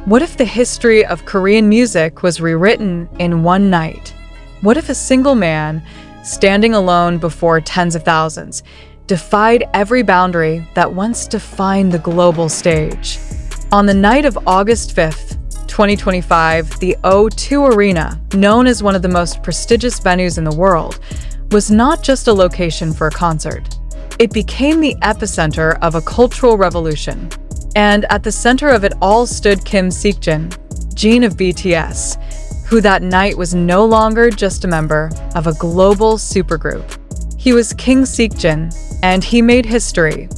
What if the history of Korean music was rewritten in one night? What if a single man, standing alone before tens of thousands, defied every boundary that once defined the global stage? On the night of August 5th, 2025, the O2 Arena, known as one of the most prestigious venues in the world, was not just a location for a concert. It became the epicenter of a cultural revolution. And at the center of it all stood Kim Seokjin, Jin of BTS, who that night was no longer just a member of a global supergroup. He was King Seokjin, and he made history.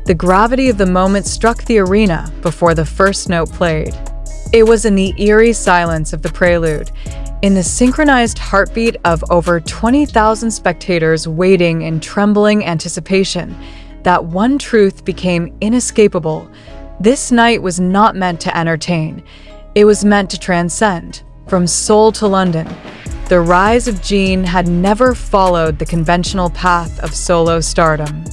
The gravity of the moment struck the arena before the first note played. It was in the eerie silence of the prelude, in the synchronized heartbeat of over 20,000 spectators waiting in trembling anticipation, that one truth became inescapable. This night was not meant to entertain. It was meant to transcend. From Seoul to London, the rise of Jin had never followed the conventional path of solo stardom.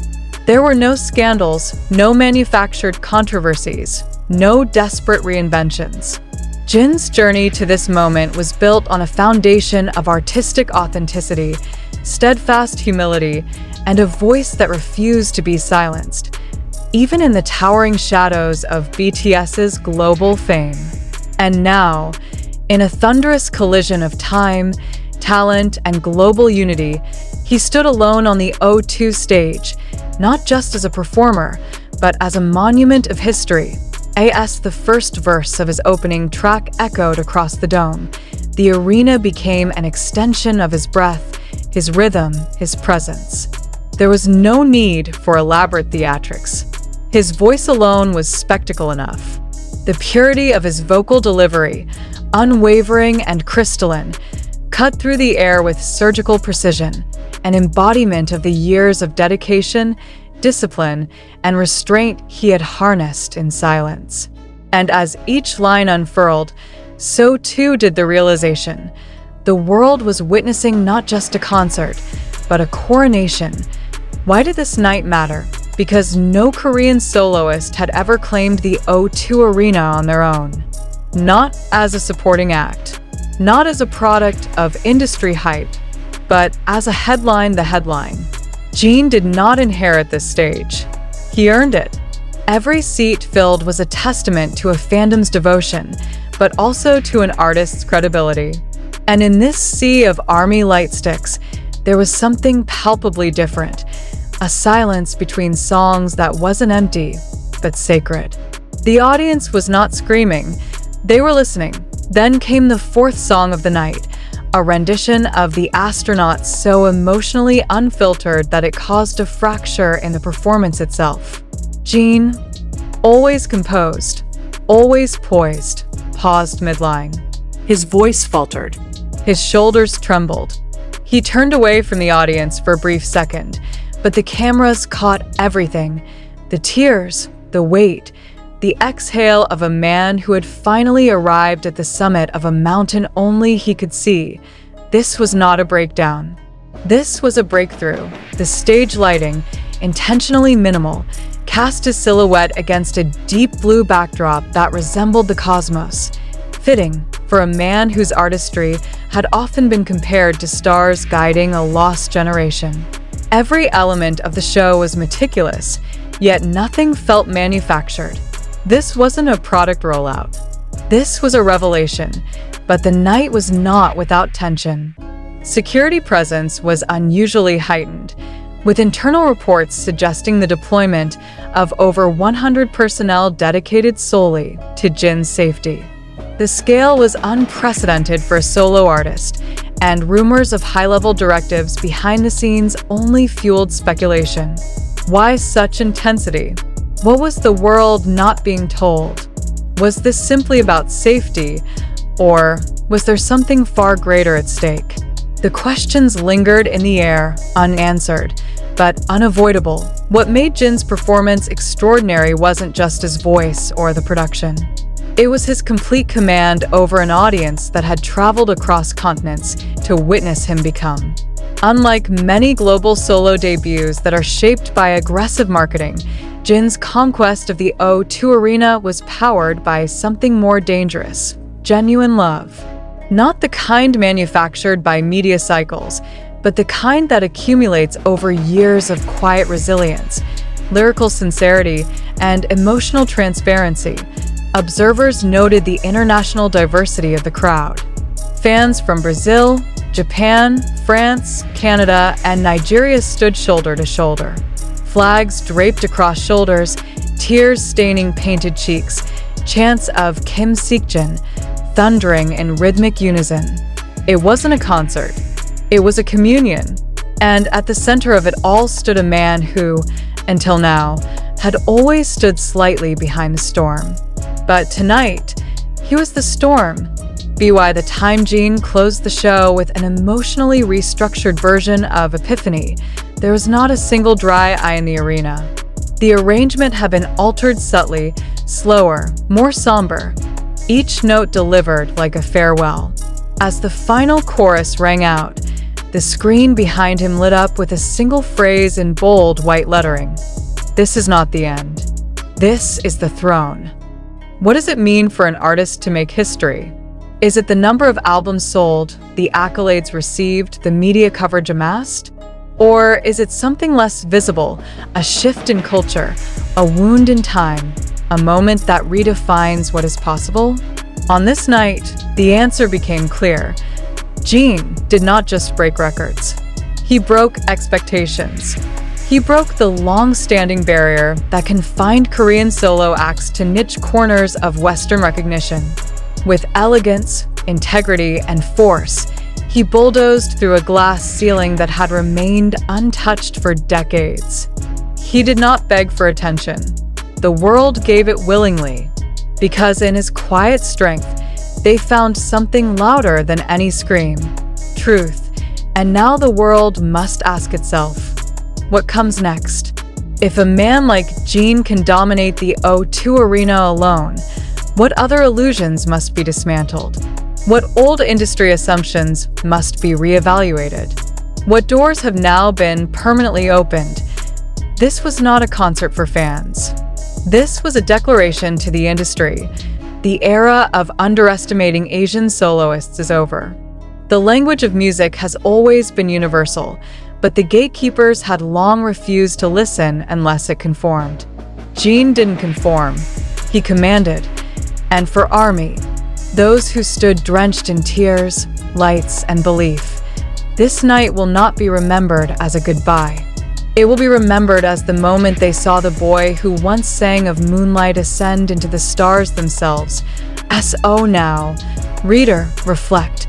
There were no scandals, no manufactured controversies, no desperate reinventions. Jin's journey to this moment was built on a foundation of artistic authenticity, steadfast humility, and a voice that refused to be silenced, even in the towering shadows of BTS's global fame. And now, in a thunderous collision of time, talent, and global unity, he stood alone on the O2 stage, not just as a performer, but as a monument of history. As the first verse of his opening track echoed across the dome, the arena became an extension of his breath, his rhythm, his presence. There was no need for elaborate theatrics. His voice alone was spectacle enough. The purity of his vocal delivery, unwavering and crystalline, cut through the air with surgical precision, an embodiment of the years of dedication, discipline, and restraint he had harnessed in silence. And as each line unfurled, so too did the realization. The world was witnessing not just a concert, but a coronation. Why did this night matter? Because no Korean soloist had ever claimed the O2 Arena on their own. Not as a supporting act, not as a product of industry hype, but as a headline the headline. Jin did not inherit this stage. He earned it. Every seat filled was a testament to a fandom's devotion, but also to an artist's credibility. And in this sea of army lightsticks, there was something palpably different, a silence between songs that wasn't empty, but sacred. The audience was not screaming, they were listening. Then came the fourth song of the night, a rendition of The Astronaut so emotionally unfiltered that it caused a fracture in the performance itself. Jin, always composed, always poised, paused midline. His voice faltered. His shoulders trembled. He turned away from the audience for a brief second, but the cameras caught everything. The tears, the weight, the exhale of a man who had finally arrived at the summit of a mountain only he could see. This was not a breakdown. This was a breakthrough. The stage lighting, intentionally minimal, cast his silhouette against a deep blue backdrop that resembled the cosmos, fitting for a man whose artistry had often been compared to stars guiding a lost generation. Every element of the show was meticulous, yet nothing felt manufactured. This wasn't a product rollout. This was a revelation, but the night was not without tension. Security presence was unusually heightened, with internal reports suggesting the deployment of over 100 personnel dedicated solely to Jin's safety. The scale was unprecedented for a solo artist, and rumors of high-level directives behind the scenes only fueled speculation. Why such intensity? What was the world not being told? Was this simply about safety, or was there something far greater at stake? The questions lingered in the air, unanswered, but unavoidable. What made Jin's performance extraordinary wasn't just his voice or the production. It was his complete command over an audience that had traveled across continents to witness him become Unlike many global solo debuts that are shaped by aggressive marketing, Jin's conquest of the O2 arena was powered by something more dangerous: genuine love. Not the kind manufactured by media cycles, but the kind that accumulates over years of quiet resilience, lyrical sincerity, and emotional transparency. Observers noted the international diversity of the crowd. Fans from Brazil, Japan, France, Canada, and Nigeria stood shoulder to shoulder. Flags draped across shoulders, tears staining painted cheeks, chants of Kim Seokjin thundering in rhythmic unison. It wasn't a concert. It was a communion. And at the center of it all stood a man who, until now, had always stood slightly behind the storm. But tonight, he was the storm. By the time Jin closed the show with an emotionally restructured version of Epiphany, there was not a single dry eye in the arena. The arrangement had been altered subtly, slower, more somber, each note delivered like a farewell. As the final chorus rang out, the screen behind him lit up with a single phrase in bold white lettering. "This is not the end. This is the throne." What does it mean for an artist to make history? Is it the number of albums sold, the accolades received, the media coverage amassed? Or is it something less visible, a shift in culture, a wound in time, a moment that redefines what is possible? On this night, the answer became clear. Jin did not just break records. He broke expectations. He broke the long-standing barrier that confined Korean solo acts to niche corners of Western recognition. With elegance, integrity, and force, he bulldozed through a glass ceiling that had remained untouched for decades. He did not beg for attention. The world gave it willingly, because in his quiet strength, they found something louder than any scream: truth. And now the world must ask itself, what comes next? If a man like Jin can dominate the O2 arena alone, what other illusions must be dismantled? What old industry assumptions must be reevaluated? What doors have now been permanently opened? This was not a concert for fans. This was a declaration to the industry. The era of underestimating Asian soloists is over. The language of music has always been universal, but the gatekeepers had long refused to listen unless it conformed. Jin didn't conform. He commanded. And for ARMY, those who stood drenched in tears, lights, and belief, this night will not be remembered as a goodbye. It will be remembered as the moment they saw the boy who once sang of moonlight ascend into the stars themselves. S.O. now. Reader, reflect.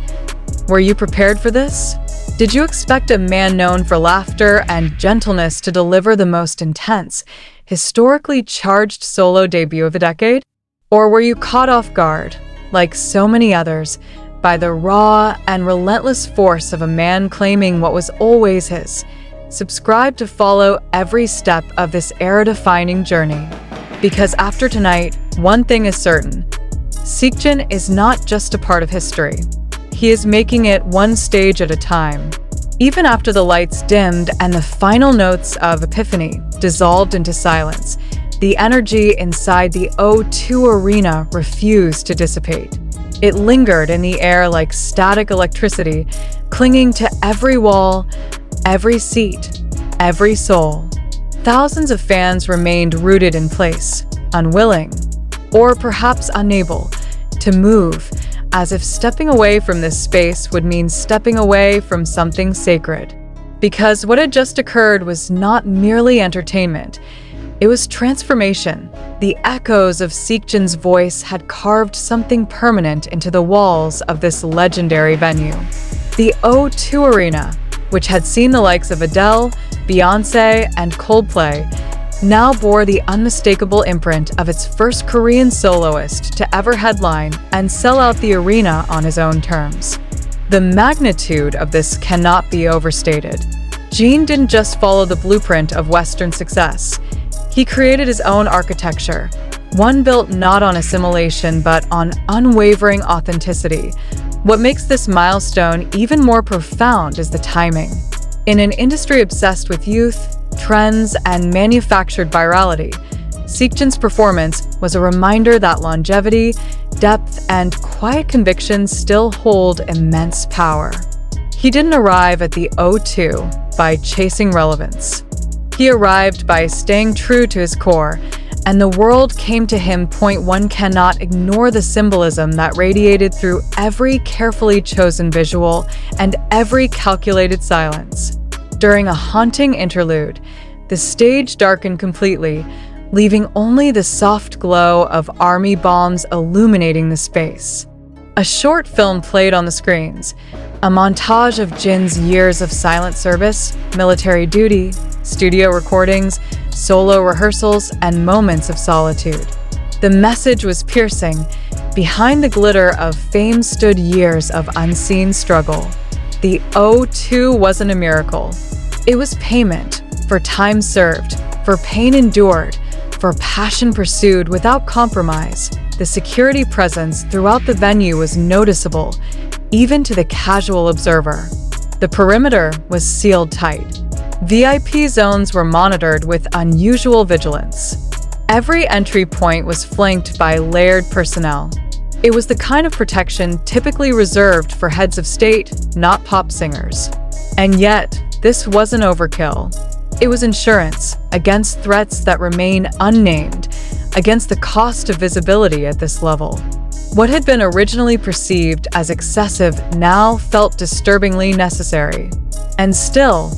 Were you prepared for this? Did you expect a man known for laughter and gentleness to deliver the most intense, historically charged solo debut of the decade? Or were you caught off guard, like so many others, by the raw and relentless force of a man claiming what was always his? Subscribe to follow every step of this era-defining journey. Because after tonight, one thing is certain. Seokjin is not just a part of history. He is making it one stage at a time. Even after the lights dimmed and the final notes of Epiphany dissolved into silence, the energy inside the O2 arena refused to dissipate. It lingered in the air like static electricity, clinging to every wall, every seat, every soul. Thousands of fans remained rooted in place, unwilling, or perhaps unable, to move, as if stepping away from this space would mean stepping away from something sacred. Because what had just occurred was not merely entertainment. It was transformation. The echoes of Seokjin's voice had carved something permanent into the walls of this legendary venue. The O2 Arena, which had seen the likes of Adele, Beyoncé, and Coldplay, now bore the unmistakable imprint of its first Korean soloist to ever headline and sell out the arena on his own terms. The magnitude of this cannot be overstated. Jin didn't just follow the blueprint of Western success. He created his own architecture, one built not on assimilation but on unwavering authenticity. What makes this milestone even more profound is the timing. In an industry obsessed with youth, trends, and manufactured virality, Seokjin's performance was a reminder that longevity, depth, and quiet conviction still hold immense power. He didn't arrive at the O2 by chasing relevance. He arrived by staying true to his core, and the world came to him. One cannot ignore the symbolism that radiated through every carefully chosen visual and every calculated silence. During a haunting interlude, the stage darkened completely, leaving only the soft glow of army bombs illuminating the space. A short film played on the screens, a montage of Jin's years of silent service, military duty, studio recordings, solo rehearsals, and moments of solitude. The message was piercing. Behind the glitter of fame stood years of unseen struggle. The O2 wasn't a miracle. It was payment for time served, for pain endured, for passion pursued without compromise. The security presence throughout the venue was noticeable, even to the casual observer. The perimeter was sealed tight. VIP zones were monitored with unusual vigilance. Every entry point was flanked by layered personnel. It was the kind of protection typically reserved for heads of state, not pop singers. And yet, this wasn't overkill. It was insurance against threats that remain unnamed, against the cost of visibility at this level. What had been originally perceived as excessive now felt disturbingly necessary. And still,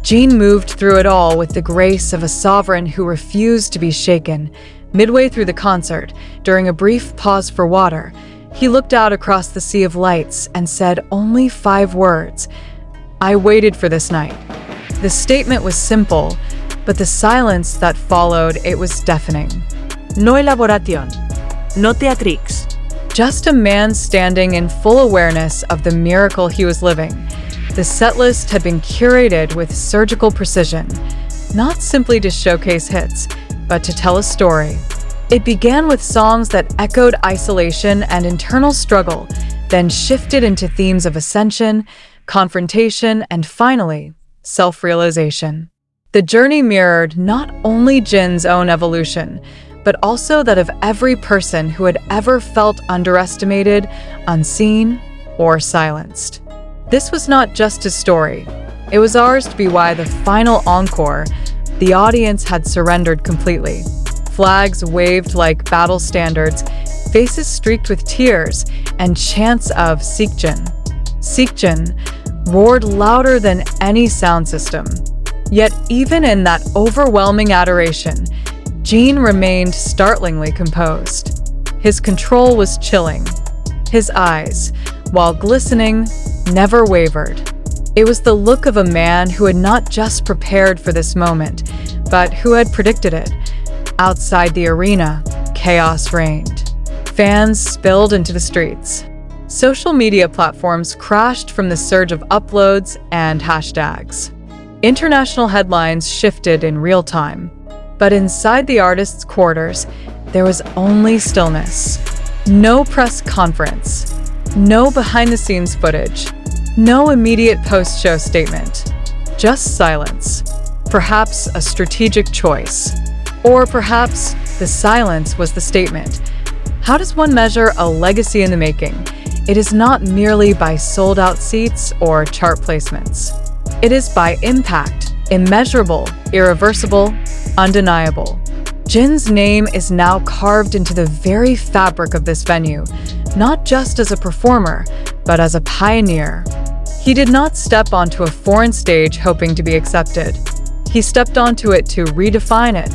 Jin moved through it all with the grace of a sovereign who refused to be shaken. Midway through the concert, during a brief pause for water, he looked out across the sea of lights and said only 5 words: "I waited for this night." The statement was simple, but the silence that followed it was deafening. No elaboración, no teatrix. Just a man standing in full awareness of the miracle he was living. The setlist had been curated with surgical precision, not simply to showcase hits, but to tell a story. It began with songs that echoed isolation and internal struggle, then shifted into themes of ascension, confrontation, and finally, self-realization. The journey mirrored not only Jin's own evolution, but also that of every person who had ever felt underestimated, unseen, or silenced. This was not just his story. It was ours to be why the final encore, the audience had surrendered completely. Flags waved like battle standards, faces streaked with tears, and chants of Seokjin. Seokjin roared louder than any sound system. Yet even in that overwhelming adoration, Jin remained startlingly composed. His control was chilling. His eyes, while glistening, never wavered. It was the look of a man who had not just prepared for this moment, but who had predicted it. Outside the arena, chaos reigned. Fans spilled into the streets. Social media platforms crashed from the surge of uploads and hashtags. International headlines shifted in real time. But inside the artist's quarters, there was only stillness. No press conference. No behind-the-scenes footage. No immediate post-show statement. Just silence. Perhaps a strategic choice. Or perhaps the silence was the statement. How does one measure a legacy in the making? It is not merely by sold-out seats or chart placements. It is by impact, immeasurable, irreversible, undeniable. Jin's name is now carved into the very fabric of this venue, not just as a performer, but as a pioneer. He did not step onto a foreign stage hoping to be accepted. He stepped onto it to redefine it.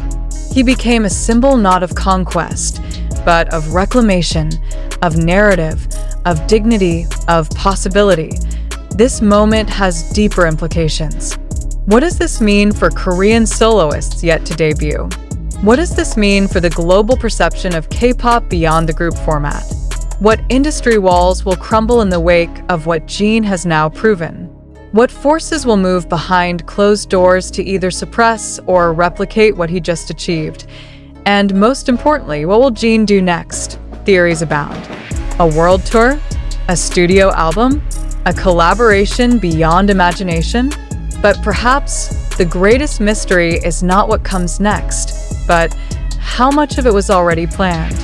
He became a symbol not of conquest, but of reclamation, of narrative, of dignity, of possibility. This moment has deeper implications. What does this mean for Korean soloists yet to debut? What does this mean for the global perception of K-pop beyond the group format? What industry walls will crumble in the wake of what Jin has now proven? What forces will move behind closed doors to either suppress or replicate what he just achieved? And most importantly, what will Jin do next? Theories abound. A world tour? A studio album? A collaboration beyond imagination? But perhaps the greatest mystery is not what comes next, but how much of it was already planned.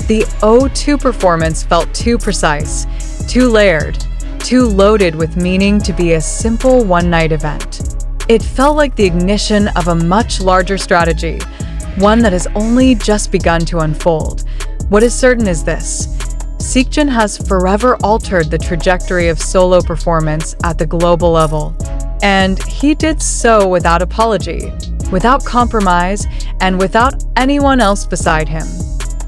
The O2 performance felt too precise, too layered, too loaded with meaning to be a simple one-night event. It felt like the ignition of a much larger strategy, one that has only just begun to unfold. What is certain is this: Seokjin has forever altered the trajectory of solo performance at the global level. And he did so without apology, without compromise, and without anyone else beside him.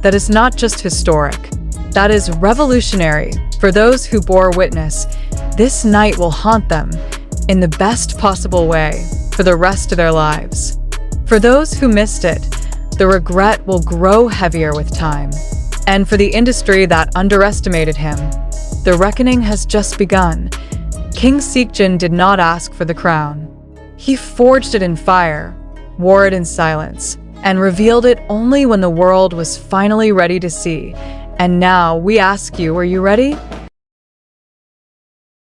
That is not just historic. That is revolutionary. For those who bore witness, this night will haunt them in the best possible way for the rest of their lives. For those who missed it, the regret will grow heavier with time. And for the industry that underestimated him, the reckoning has just begun. King Seokjin did not ask for the crown. He forged it in fire, wore it in silence, and revealed it only when the world was finally ready to see. And now we ask you, are you ready?